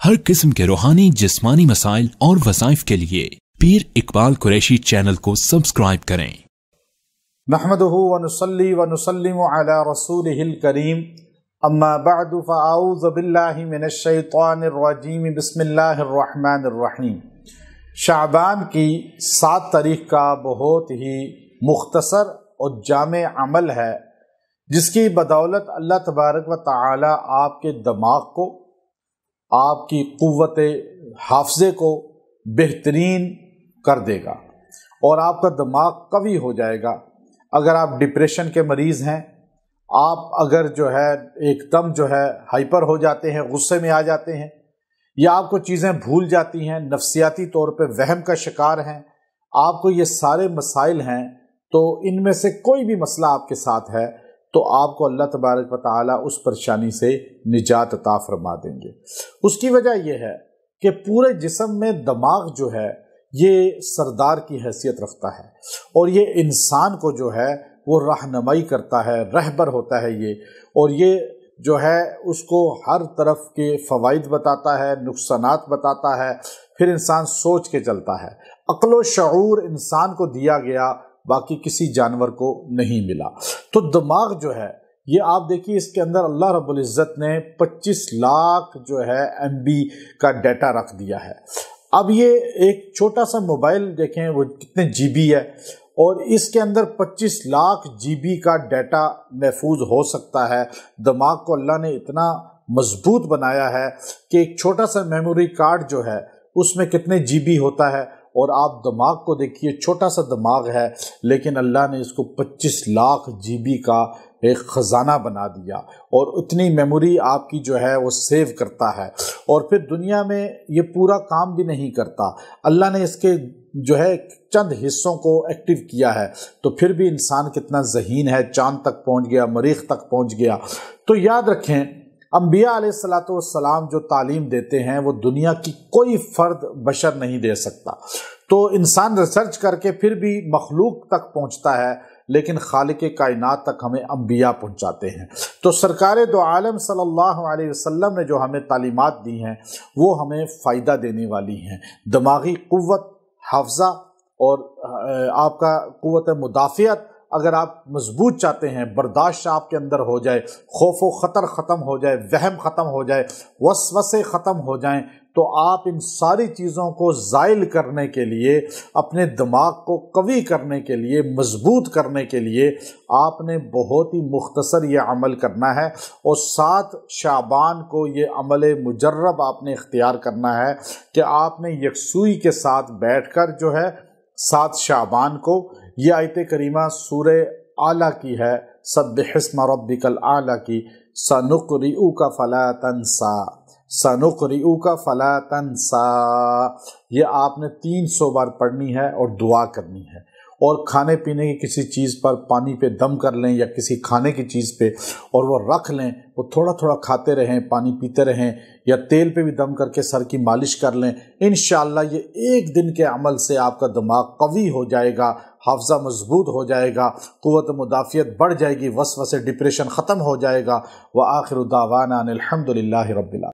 हर किस्म के रूहानी जिस्मानी मसाइल और वज़ाइफ के लिए पीर इकबाल कुरैशी चैनल को सब्सक्राइब करें। नहमदुहु व नुसल्ली व नुसल्लिमु अला रसूलिहिल करीम, अम्मा बअदु फ़अऊज़ु बिल्लाहि मिनश शैतानिर रजीम, बिस्मिल्लाहिर रहमानिर रहीम। शाबान की 7 तारीख का बहुत ही मुख्तसर और जामे अमल है, जिसकी बदौलत अल्लाह तबारक व तआला आपके दिमाग को, आपकी क़ुव्वत हाफ़ज़े को बेहतरीन कर देगा और आपका दिमाग कवी हो जाएगा। अगर आप डिप्रेशन के मरीज़ हैं, आप अगर एकदम हाइपर हो जाते हैं, गुस्से में आ जाते हैं, या आपको चीज़ें भूल जाती हैं, नफ्सियाती तौर पे वहम का शिकार हैं, आपको ये सारे मसाइल हैं, तो इनमें से कोई भी मसला आपके साथ है तो आपको अल्लाह तबारक व तआला उस परेशानी से निजात अता फरमा देंगे। उसकी वजह यह है कि पूरे जिस्म में दिमाग ये सरदार की हैसियत रखता है और ये इंसान को वो रहनुमाई करता है, रहबर होता है ये, और ये उसको हर तरफ के फ़वाइद बताता है, नुकसानात बताता है, फिर इंसान सोच के चलता है। अक्ल व शऊर इंसान को दिया गया, बाकी किसी जानवर को नहीं मिला। तो दिमाग ये आप देखिए, इसके अंदर अल्लाह रब्बुल इज़्ज़त ने 25 लाख MB का डाटा रख दिया है। अब ये एक छोटा सा मोबाइल देखें, वो कितने GB है, और इसके अंदर 25 लाख GB का डाटा महफूज हो सकता है। दिमाग को अल्लाह ने इतना मजबूत बनाया है कि एक छोटा सा मेमोरी कार्ड उसमें कितने GB होता है, और आप दिमाग को देखिए, छोटा सा दिमाग है, लेकिन अल्लाह ने इसको 25 लाख GB का एक ख़जाना बना दिया, और उतनी मेमोरी आपकी वो सेव करता है। और फिर दुनिया में ये पूरा काम भी नहीं करता, अल्लाह ने इसके चंद हिस्सों को एक्टिव किया है, तो फिर भी इंसान कितना ज़हीन है, चांद तक पहुँच गया, मरीख़ तक पहुँच गया। तो याद रखें, अंबिया अलैहिस्सलातु वस्सलाम जो तालीम देते हैं वो दुनिया की कोई फ़र्द बशर नहीं दे सकता। तो इंसान रिसर्च करके फिर भी मखलूक तक पहुंचता है, लेकिन खालिक कायनात तक हमें अंबिया पहुंचाते हैं। तो सरकार दो आलम सल्लल्लाहु अलैहि वसल्लम ने जो हमें तालीमात दी हैं वो हमें फ़ायदा देने वाली हैं। दिमागी क़ुव्वत, हाफ़ज़ा और आपका क़ुव्वत मुदाफ़ियत अगर आप मजबूत चाहते हैं, बर्दाश्त आपके अंदर हो जाए, खौफ व ख़तर ख़त्म हो जाए, वहम ख़त्म हो जाए, वसवसे ख़त्म हो जाएं, तो आप इन सारी चीज़ों को ज़ाइल करने के लिए, अपने दिमाग को कवी करने के लिए, मजबूत करने के लिए आपने बहुत ही मुख्तसर ये अमल करना है। और 7 शाबान को ये अमल मुजर्रब आपने इख्तियार करना है कि आपने यकसुई के साथ बैठकर 7 शाबान को, ये आयत करीमा सूरे आला की है, सब्बिहिस्म रब्बिकल आला की, सनुक़रिउका फ़ला तंसा, सनुक़रिउका फ़ला तंसा, ये आपने 300 बार पढ़नी है और दुआ करनी है। और खाने पीने की किसी चीज़ पर पानी पे दम कर लें, या किसी खाने की चीज़ पे, और वो रख लें, वो थोड़ा थोड़ा खाते रहें, पानी पीते रहें, या तेल पे भी दम करके सर की मालिश कर लें। इंशाअल्लाह ये एक दिन के अमल से आपका दिमाग कवी हो जाएगा, हाफ़ज़ा मजबूत हो जाएगा, क़ुव्वत मुदाफ़ियत बढ़ जाएगी, वसवसे डिप्रेशन ख़त्म हो जाएगा। व आखिरु दावाना अनिल हम्दुलिल्लाहि रब्बिल आलमीन।